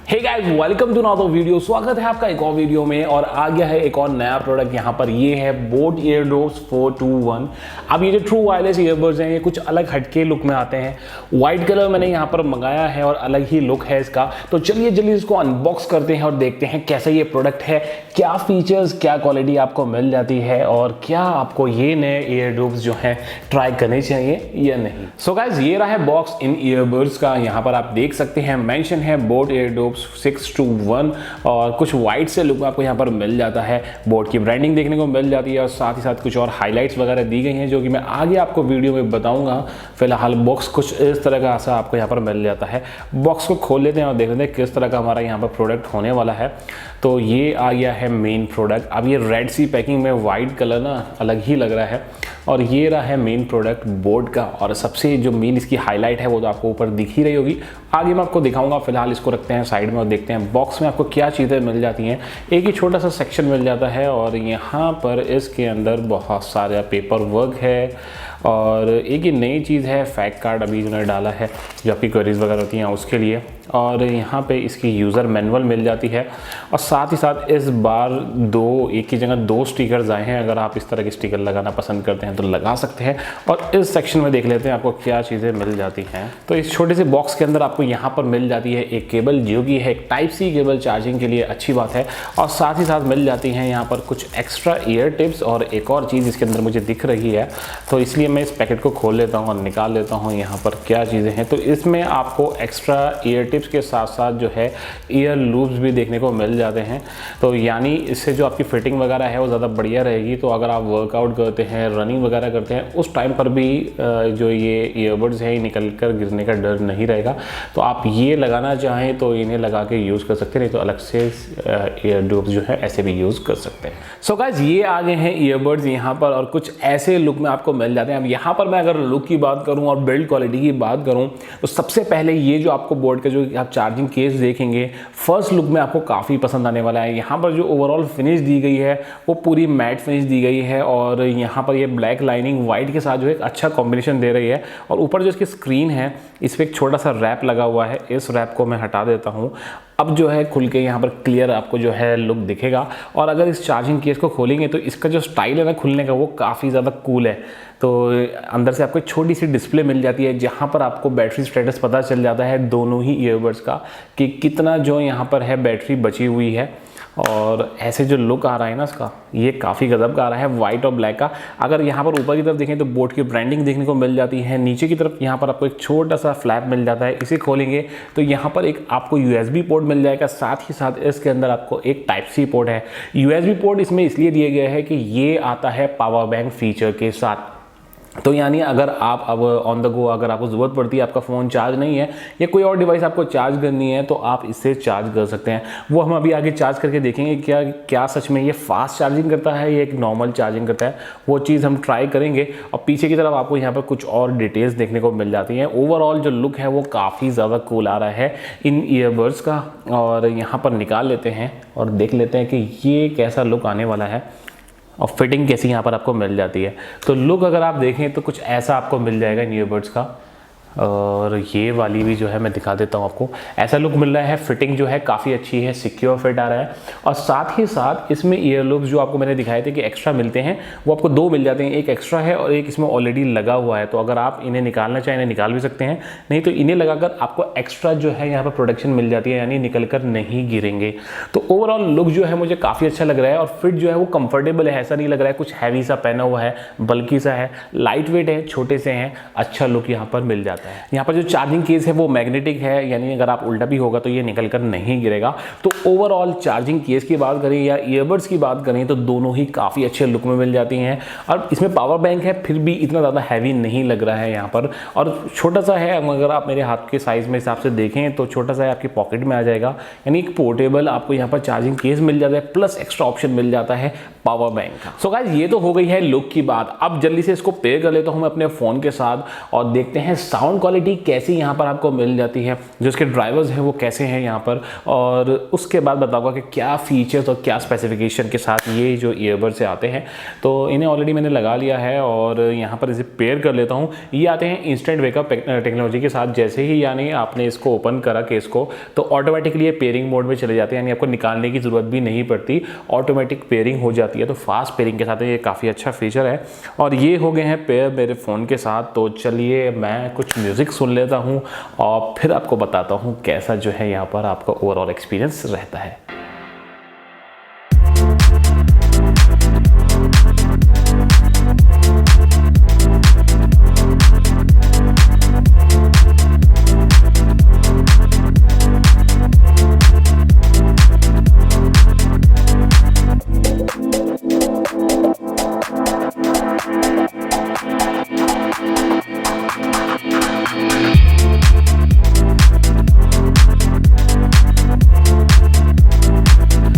Hey guys, welcome to another video. स्वागत है आपका एक और वीडियो में। और आ गया है एक और नया प्रोडक्ट यहाँ पर। ये है बोट एयरडोप्स 421। अब ये जो ट्रू वायरलेस ईयरबड्स हैं ये कुछ अलग हटके लुक में आते हैं। वाइट कलर मैंने यहाँ पर मंगाया है और अलग ही लुक है इसका। तो चलिए जल्दी इसको अनबॉक्स करते हैं और देखते हैं कैसा ये प्रोडक्ट है, क्या फीचर्स, क्या क्वालिटी आपको मिल जाती है और क्या आपको ये नए ईयरडोप्स जो हैं ट्राई करने चाहिए या नहीं। सो गाइस, ये रहा है बॉक्स इन ईयरबड्स का। यहाँ पर आप देख सकते हैं मेंशन है बोट एयरडोप्स 621 और कुछ वाइट से लुक आपको यहाँ पर मिल जाता है। बोट की ब्रांडिंग देखने को मिल जाती है और साथ ही साथ कुछ और हाइलाइट्स वगैरह दी गई हैं जो कि मैं आगे आपको वीडियो में बताऊंगा। फिलहाल बॉक्स कुछ इस तरह का ऐसा आपको यहाँ पर मिल जाता है। बॉक्स को खोल लेते हैं और देख लेते हैं किस तरह का हमारा यहाँ पर प्रोडक्ट होने वाला है। तो ये आ गया है मेन प्रोडक्ट। अब ये रेड सी पैकिंग में वाइट कलर ना अलग ही लग रहा है। और ये रहा है मेन प्रोडक्ट बोट का। और सबसे जो मेन इसकी हाईलाइट है वो तो आपको ऊपर दिख ही रही होगी, आगे मैं आपको दिखाऊंगा। फिलहाल इसको रखते हैं साइड में और देखते हैं बॉक्स में आपको क्या चीज़ें मिल जाती हैं। एक ही छोटा सा सेक्शन मिल जाता है और यहाँ पर इसके अंदर बहुत सारा पेपर वर्क है। और एक ही नई चीज़ है, फैक्ट कार्ड अभी इन्होंने डाला है जो आपकी क्वेरीज वगैरह होती हैं उसके लिए। और यहाँ पे इसकी यूज़र मैनुअल मिल जाती है। और साथ ही साथ इस बार एक की जगह दो स्टिकर्स आए हैं। अगर आप इस तरह के स्टिकर लगाना पसंद करते हैं तो लगा सकते हैं। और इस सेक्शन में देख लेते हैं आपको क्या चीज़ें मिल जाती हैं। तो इस छोटे से बॉक्स के अंदर आपको यहाँ पर मिल जाती है एक केबल जो कि है एक टाइप सी केबल, चार्जिंग के लिए अच्छी बात है। और साथ ही साथ मिल जाती हैं यहाँ पर कुछ एक्स्ट्रा ईयर टिप्स और एक और चीज़ इसके अंदर मुझे दिख रही है। तो इसलिए मैं इस पैकेट को खोल लेता हूँ और निकाल लेता हूँ यहाँ पर क्या चीज़ें हैं। तो इसमें आपको एक्स्ट्रा ईयर टिप्स के साथ साथ जो है ईयर लूप्स भी देखने को मिल जाते हैं। तो यानी इससे जो आपकी फिटिंग वगैरह है वो ज़्यादा बढ़िया रहेगी। तो अगर आप वर्कआउट करते हैं, रनिंग वगैरह करते हैं, उस टाइम पर भी जो ये ईयरबड्स है निकल कर गिरने का डर नहीं रहेगा। तो आप ये लगाना चाहें तो इन्हें लगा के यूज़ कर सकते हैं, नहीं तो अलग से ईयरडोप्स जो है ऐसे भी यूज़ कर सकते हैं। सो गाइस, ये आ गए हैं ईयरबड्स यहाँ पर और कुछ ऐसे लुक में आपको मिल जाते हैं। अब यहाँ पर मैं अगर लुक की बात करूँ और बिल्ड क्वालिटी की बात करूँ तो सबसे पहले ये जो आपको बोर्ड का जो आप चार्जिंग केस देखेंगे फर्स्ट लुक में आपको काफ़ी पसंद आने वाला है। यहाँ पर जो ओवरऑल फिनिश दी गई है वो पूरी मैट फिनिश दी गई है। और यहाँ पर ये ब्लैक लाइनिंग वाइट के साथ जो एक अच्छा कॉम्बिनेशन दे रही है। और ऊपर जो इसकी स्क्रीन है इस पर एक छोटा सा रैप लगा हुआ है। इस रैप को मैं हटा देता हूँ। अब जो है खुल के यहाँ पर क्लियर आपको जो है लुक दिखेगा। और अगर इस चार्जिंग केस को खोलेंगे तो इसका जो स्टाइल है ना खुलने का वो काफ़ी ज़्यादा कूल है। तो अंदर से आपको एक छोटी सी डिस्प्ले मिल जाती है जहाँ पर आपको बैटरी स्टेटस पता चल जाता है दोनों ही ईयरबड्स का कि कितना जो यहाँ पर है बैटरी बची हुई है। और ऐसे जो लुक आ रहा है ना इसका, ये काफ़ी गजब का आ रहा है वाइट और ब्लैक का। अगर यहाँ पर ऊपर की तरफ देखें तो बोट की ब्रांडिंग देखने को मिल जाती है। नीचे की तरफ यहाँ पर आपको एक छोटा सा फ्लैप मिल जाता है। इसे खोलेंगे तो यहाँ पर एक आपको USB पोर्ट मिल जाएगा। साथ ही साथ इसके अंदर आपको एक टाइप सी पोर्ट है। USB पोर्ट इसमें इसलिए दिया गया है कि ये आता है पावर बैंक फीचर के साथ। तो यानी अगर आप अब ऑन द गो अगर आपको ज़रूरत पड़ती है, आपका फ़ोन चार्ज नहीं है या कोई और डिवाइस आपको चार्ज करनी है तो आप इससे चार्ज कर सकते हैं। वो हम अभी आगे चार्ज करके देखेंगे क्या सच में ये फास्ट चार्जिंग करता है या एक नॉर्मल चार्जिंग करता है, वो चीज़ हम ट्राई करेंगे। और पीछे की तरफ आपको यहाँ पर कुछ और डिटेल्स देखने को मिल जाती हैं। ओवरऑल जो लुक है वो काफ़ी ज़्यादा कूल आ रहा है इन ईयरबड्स का। और यहाँ पर निकाल लेते हैं और देख लेते हैं कि ये कैसा लुक आने वाला है और फिटिंग कैसी यहाँ पर आपको मिल जाती है। तो लुक अगर आप देखें तो कुछ ऐसा आपको मिल जाएगा इन ईयरबड्स का। और ये वाली भी जो है मैं दिखा देता हूँ आपको, ऐसा लुक मिल रहा है। फिटिंग जो है काफ़ी अच्छी है, सिक्योर फिट आ रहा है। और साथ ही साथ इसमें ईयर लुप्स जो आपको मैंने दिखाए थे कि एक्स्ट्रा मिलते हैं वो आपको दो मिल जाते हैं। एक एक्स्ट्रा है और एक इसमें ऑलरेडी लगा हुआ है। तो अगर आप इन्हें निकालना चाहें इन्हें निकाल भी सकते हैं, नहीं तो इन्हें लगाकर आपको एक्स्ट्रा जो है यहाँ पर प्रोटेक्शन मिल जाती है, यानी निकल कर नहीं गिरेंगे। तो ओवरऑल लुक जो है मुझे काफ़ी अच्छा लग रहा है। और फिट जो है वो कंफर्टेबल है, ऐसा नहीं लग रहा है कुछ हैवी सा पहना हुआ है, बल्कि सा है, लाइट वेट है, छोटे से हैं, अच्छा लुक यहाँ पर मिल जाता है। यहाँ पर जो चार्जिंग केस है वो मैग्नेटिक है, यानी अगर आप उल्टा भी होगा तो ये निकल कर नहीं गिरेगा। तो ओवरऑल चार्जिंग केस की बात करें या ईयरबड्स की बात करें तो दोनों ही काफ़ी अच्छे लुक में मिल जाती हैं। और इसमें पावर बैंक है फिर भी इतना ज़्यादा हैवी नहीं लग रहा है यहाँ पर। और छोटा सा है, अगर आप मेरे हाथ के साइज़ में हिसाब से देखें तो छोटा सा है, आपकी पॉकेट में आ जाएगा। यानी एक पोर्टेबल आपको यहाँ पर चार्जिंग केस मिल जाता है, प्लस एक्स्ट्रा ऑप्शन मिल जाता है पावर बैंक का। सो गाइस ये तो हो गई है लुक की बात। अब जल्दी से इसको पेयर कर लेता हूँ मैं अपने फ़ोन के साथ और देखते हैं साउंड क्वालिटी कैसी यहाँ पर आपको मिल जाती है, जो इसके ड्राइवर्स हैं वो कैसे हैं यहाँ पर, और उसके बाद बताऊँगा कि क्या फीचर्स और क्या स्पेसिफिकेशन के साथ ये जो ईयरबड्स से आते हैं। तो इन्हें ऑलरेडी मैंने लगा लिया है और यहाँ पर इसे पेयर कर लेता हूँ। ये आते हैं इंस्टेंट वेकअप टेक्नोलॉजी के साथ। जैसे ही यानी आपने इसको ओपन करा केस को तो ऑटोमेटिकली ये पेयरिंग मोड में चले जाते हैं, यानी आपको निकालने की ज़रूरत भी नहीं पड़ती, ऑटोमेटिक पेयरिंग हो जाती है। तो फास्ट पेयरिंग के साथ ये काफ़ी अच्छा फीचर है। और ये हो गए हैं पेयर मेरे फ़ोन के साथ। तो चलिए मैं कुछ म्यूज़िक सुन लेता हूँ और फिर आपको बताता हूँ कैसा जो है यहाँ पर आपका ओवरऑल एक्सपीरियंस रहता है।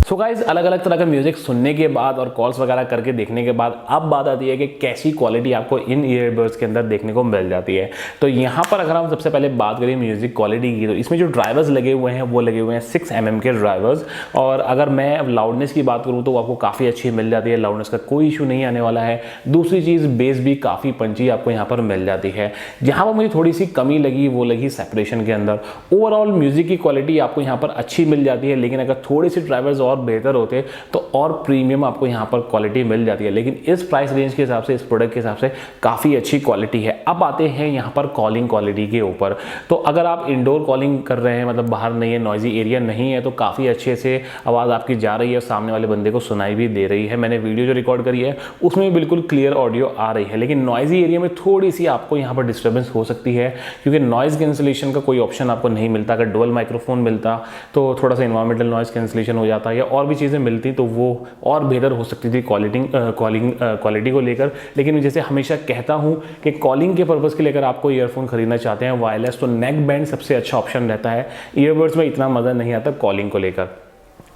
सो गाइस अलग अलग तरह का म्यूजिक सुनने के बाद और कॉल्स वगैरह करके देखने के बाद अब बात आती है कि कैसी क्वालिटी आपको इन ईयरबड्स के अंदर देखने को मिल जाती है। तो यहाँ पर अगर हम सबसे पहले बात करें म्यूजिक क्वालिटी की, तो इसमें जो ड्राइवर्स लगे हुए हैं वो लगे हुए हैं 6 mm के ड्राइवर्स। और अगर मैं लाउडनेस की बात करूँ तो आपको काफ़ी अच्छी मिल जाती है, लाउडनेस का कोई इशू नहीं आने वाला है। दूसरी चीज़ बेस भी काफ़ी पंची आपको यहाँ पर मिल जाती है। जहाँ पर मुझे थोड़ी सी कमी लगी वो लगी सेपरेशन के अंदर। ओवरऑल म्यूजिक की क्वालिटी आपको यहाँ पर अच्छी मिल जाती है, लेकिन अगर थोड़े से ड्राइवर्स और बेहतर होते तो और प्रीमियम आपको यहाँ पर क्वालिटी मिल जाती है। लेकिन इस प्राइस रेंज के हिसाब से, इस प्रोडक्ट के हिसाब से काफ़ी अच्छी क्वालिटी है। अब आते हैं यहाँ पर कॉलिंग क्वालिटी के ऊपर। तो अगर आप इंडोर कॉलिंग कर रहे हैं, मतलब बाहर नहीं है, नॉइजी एरिया नहीं है, तो काफ़ी अच्छे से आवाज़ आपकी जा रही है और सामने वाले बंदे को सुनाई भी दे रही है। मैंने वीडियो जो रिकॉर्ड करी है उसमें बिल्कुल क्लियर ऑडियो आ रही है। लेकिन नॉइजी एरिया में थोड़ी सी आपको यहाँ पर डिस्टर्बेंस हो सकती है, क्योंकि नॉइज़ कैंसिलेशन का कोई ऑप्शन आपको नहीं मिलता। अगर डुअल माइक्रोफोन मिलता तो थोड़ा सा इन्वायरमेंटल नॉइज़ कैंसिलेशन हो जाता है, या और भी चीज़ें मिलती तो वो और बेहतर हो सकती थी क्वालिटी को लेकर। लेकिन जैसे हमेशा कहता हूं कि कॉलिंग के पर्पज़ के लिए अगर आपको ईयरफोन खरीदना चाहते हैं वायरलेस, तो नेक बैंड सबसे अच्छा ऑप्शन रहता है। ईयरबड्स में इतना मज़ा नहीं आता कॉलिंग को लेकर।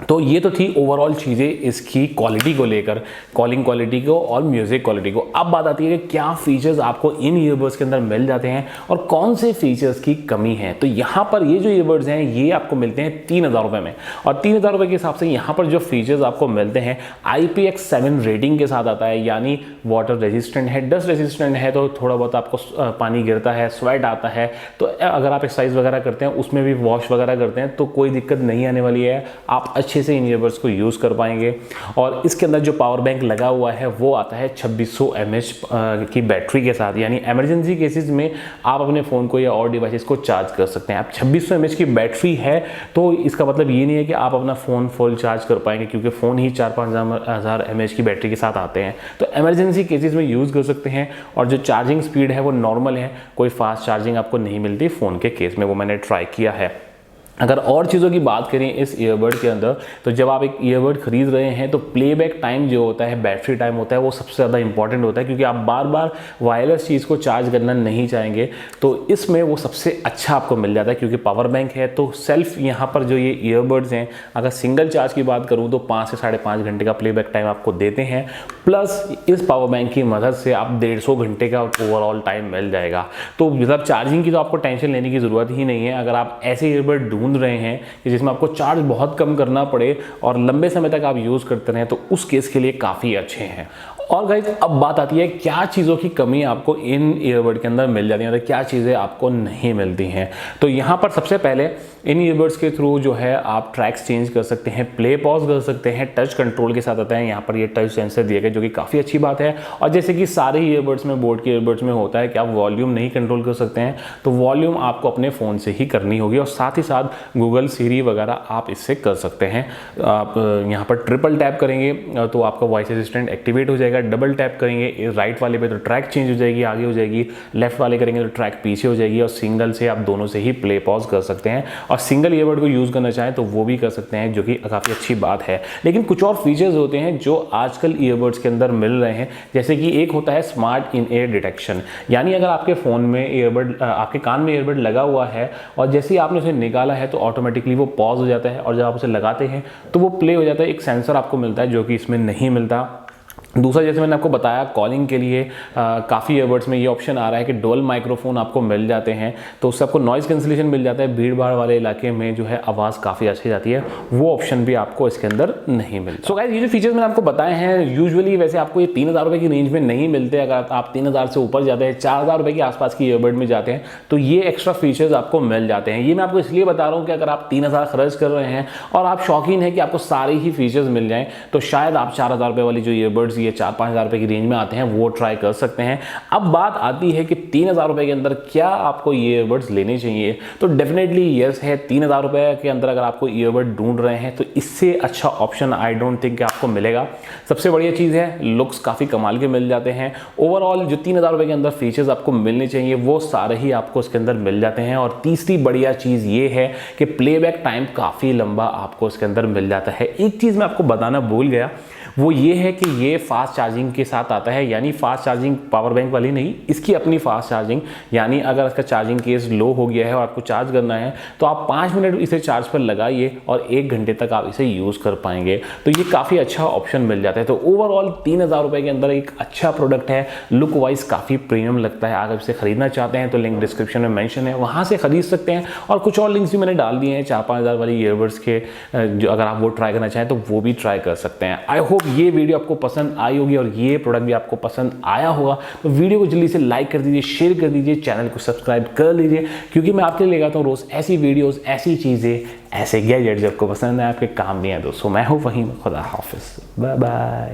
तो ये तो थी ओवरऑल चीज़ें इसकी क्वालिटी को लेकर, कॉलिंग क्वालिटी को और म्यूज़िक क्वालिटी को। अब बात आती है कि क्या फीचर्स आपको इन ईयरबड्स के अंदर मिल जाते हैं और कौन से फीचर्स की कमी है। तो यहाँ पर ये जो ईयरबड्स हैं ये आपको मिलते हैं 3000 रुपये में, और 3000 रुपये के हिसाब से यहाँ पर जो फीचर्स आपको मिलते हैं IPX7 रेटिंग के साथ आता है, यानी वाटर रेजिस्टेंट है, डस्ट रेजिस्टेंट है, तो थोड़ा बहुत आपको पानी गिरता है, स्वेट आता है, तो अगर आप एक्सरसाइज वगैरह करते हैं उसमें भी वॉश वगैरह करते हैं तो कोई दिक्कत नहीं आने वाली है, आप अच्छे से इन ईयरबड्स को यूज़ कर पाएंगे। और इसके अंदर जो पावर बैंक लगा हुआ है वो आता है 2600 mAh की बैटरी के साथ, यानी इमरजेंसी केसेस में आप अपने फ़ोन को या और डिवाइसेस को चार्ज कर सकते हैं। अब 2600 mAh की बैटरी है तो इसका मतलब ये नहीं है कि आप अपना फ़ोन फुल चार्ज कर पाएंगे, क्योंकि फ़ोन ही 4-5 हज़ार mAh की बैटरी के साथ आते हैं। तो इमरजेंसी केसेस में यूज़ कर सकते हैं। और जो चार्जिंग स्पीड है वो नॉर्मल है, कोई फास्ट चार्जिंग आपको नहीं मिलती फ़ोन के केस में, वो मैंने ट्राई किया है। अगर और चीज़ों की बात करें इस ईयरबड के अंदर, तो जब आप एक ईयरबड खरीद रहे हैं तो प्लेबैक टाइम जो होता है, बैटरी टाइम होता है, वो सबसे ज़्यादा इंपॉर्टेंट होता है, क्योंकि आप बार बार वायरलेस चीज़ को चार्ज करना नहीं चाहेंगे। तो इसमें वो सबसे अच्छा आपको मिल जाता है, क्योंकि पावर बैंक है तो सेल्फ यहाँ पर जो ये ईयरबड्स हैं, अगर सिंगल चार्ज की बात करूँ तो 5 से 5.5 घंटे का प्लेबैक टाइम आपको देते हैं। प्लस इस पावर बैंक की मदद से आप 150 घंटे का ओवरऑल टाइम मिल जाएगा। तो मतलब चार्जिंग की तो आपको टेंशन लेने की ज़रूरत ही नहीं है। अगर आप ऐसे ईयरबड ढूंढ रहे हैं कि जिसमें आपको चार्ज बहुत कम करना पड़े और लंबे समय तक आप यूज़ करते रहें, तो उस केस के लिए काफ़ी अच्छे हैं। और गाइस अब बात आती है क्या चीज़ों की कमी आपको इन ईयरबड के अंदर मिल जाती है, मतलब क्या चीज़ें आपको नहीं मिलती हैं। तो यहाँ पर सबसे पहले इन ईयरबड्स के थ्रू जो है आप ट्रैक्स चेंज कर सकते हैं, प्ले पॉज कर सकते हैं, टच कंट्रोल के साथ आता है। यहाँ पर ये टच सेंसर दिए गए जो कि काफ़ी अच्छी बात है। और जैसे कि सारे ईयरबड्स में, बोट के ईयरबड्स में होता है कि आप वॉल्यूम नहीं कंट्रोल कर सकते हैं, तो वॉल्यूम आपको अपने फ़ोन से ही करनी होगी। और साथ ही साथ गूगल, सीरी वगैरह आप इससे कर सकते हैं। आप यहाँ पर ट्रिपल टैप करेंगे तो आपका वॉइस असिस्टेंट एक्टिवेट हो जाएगा। डबल टैप करेंगे राइट वाले पे तो ट्रैक चेंज हो जाएगी, आगे हो जाएगी। लेफ्ट वाले करेंगे तो ट्रैक पीछे हो जाएगी। और सिंगल से आप दोनों से ही प्ले पॉज कर सकते हैं। और सिंगल ईयरबड को यूज़ करना चाहें तो वो भी कर सकते हैं, जो कि काफ़ी अच्छी बात है। लेकिन कुछ और फीचर्स होते हैं जो आजकल ईयरबड्स के अंदर मिल रहे हैं, जैसे कि एक होता है स्मार्ट इन एयर डिटेक्शन। यानी अगर आपके फ़ोन में ईयरबड, आपके कान में ईयरबड लगा हुआ है और जैसे ही आपने उसे निकाला है तो ऑटोमेटिकली वो पॉज हो जाता है और जब आप उसे लगाते हैं तो वो प्ले हो जाता है। एक सेंसर आपको मिलता है जो कि इसमें नहीं मिलता। दूसरा, जैसे मैंने आपको बताया, कॉलिंग के लिए काफ़ी ईयरबड्स में ये ऑप्शन आ रहा है कि डुअल माइक्रोफोन आपको मिल जाते हैं, तो उससे आपको नॉइज़ कैंसिलेशन मिल जाता है। भीड़ भाड़ वाले इलाके में जो है आवाज़ काफ़ी अच्छी जाती है, वो ऑप्शन भी आपको इसके अंदर नहीं मिलता। सो गाइस, ये जो फीचर्स मैंने आपको बताए हैं यूजुअली वैसे आपको ये 3000 रुपये की रेंज में नहीं मिलते। अगर आप 3000 से ऊपर जाते हैं, 4000 रुपये के आसपास की ईयरबड में जाते हैं, तो ये एक्स्ट्रा फीचर्स आपको मिल जाते हैं। ये मैं आपको इसलिए बता रहा हूँ कि अगर आप 3000 खर्च कर रहे हैं और आप शौकीन है कि आपको सारे ही फीचर्स मिल जाएं, तो शायद आप 4000 रुपये वाली जो ईयरबड्स ये 4-5 हज़ार रुपये की रेंज में आते हैं वो ट्राई कर सकते हैं। अब बात आती है कि 3000 रुपये के अंदर क्या आपको ये ईयरबड्स लेने चाहिए, तो डेफिनेटली यस है। 3000 रुपये के अंदर अगर आपको ईयरबड ढूंढ रहे हैं तो इससे अच्छा ऑप्शन आई डोंट थिंक कि आपको मिलेगा। सबसे बढ़िया चीज़ है, लुक्स काफ़ी कमाल के मिल जाते हैं। ओवरऑल जो 3000 रुपये के अंदर फीचर्स आपको मिलने चाहिए वो सारे ही आपको इसके अंदर मिल जाते हैं। और तीसरी बढ़िया चीज़ ये है कि प्लेबैक टाइम काफ़ी लंबा आपको इसके अंदर मिल जाता है। एक चीज़ मैं आपको बताना भूल गया, वो ये है कि ये फास्ट चार्जिंग के साथ आता है, यानी फास्ट चार्जिंग पावर बैंक वाली नहीं, इसकी अपनी फास्ट चार्जिंग। यानी अगर इसका चार्जिंग केस लो हो गया है और आपको चार्ज करना है तो आप 5 मिनट इसे चार्ज पर लगाइए और 1 घंटे तक आप इसे यूज़ कर पाएंगे। तो ये काफ़ी अच्छा ऑप्शन मिल जाता है। तो ओवरऑल 3000 रुपये के अंदर एक अच्छा प्रोडक्ट है, लुक वाइज काफ़ी प्रीमियम लगता है। अगर इसे खरीदना चाहते हैं तो लिंक डिस्क्रिप्शन में मेंशन है, वहाँ से खरीद सकते हैं। और कुछ और लिंक्स भी मैंने डाल दिए हैं 4-5 हज़ार वाली ईयरबड्स के, जो अगर आप वो ट्राई करना चाहें तो वो भी ट्राई कर सकते हैं। आई होप ये वीडियो आपको पसंद आई होगी और ये प्रोडक्ट भी आपको पसंद आया होगा। तो वीडियो को जल्दी से लाइक कर दीजिए, शेयर कर दीजिए, चैनल को सब्सक्राइब कर लीजिए, क्योंकि मैं आपके लिए लेकर आता हूँ रोज ऐसी वीडियोस, ऐसी चीज़ें, ऐसे गैजेट्स जो आपको पसंद है, आपके काम भी हैं दोस्तों। मैं हूँ फहीम, खुदा हाफिज़, बाय बाय।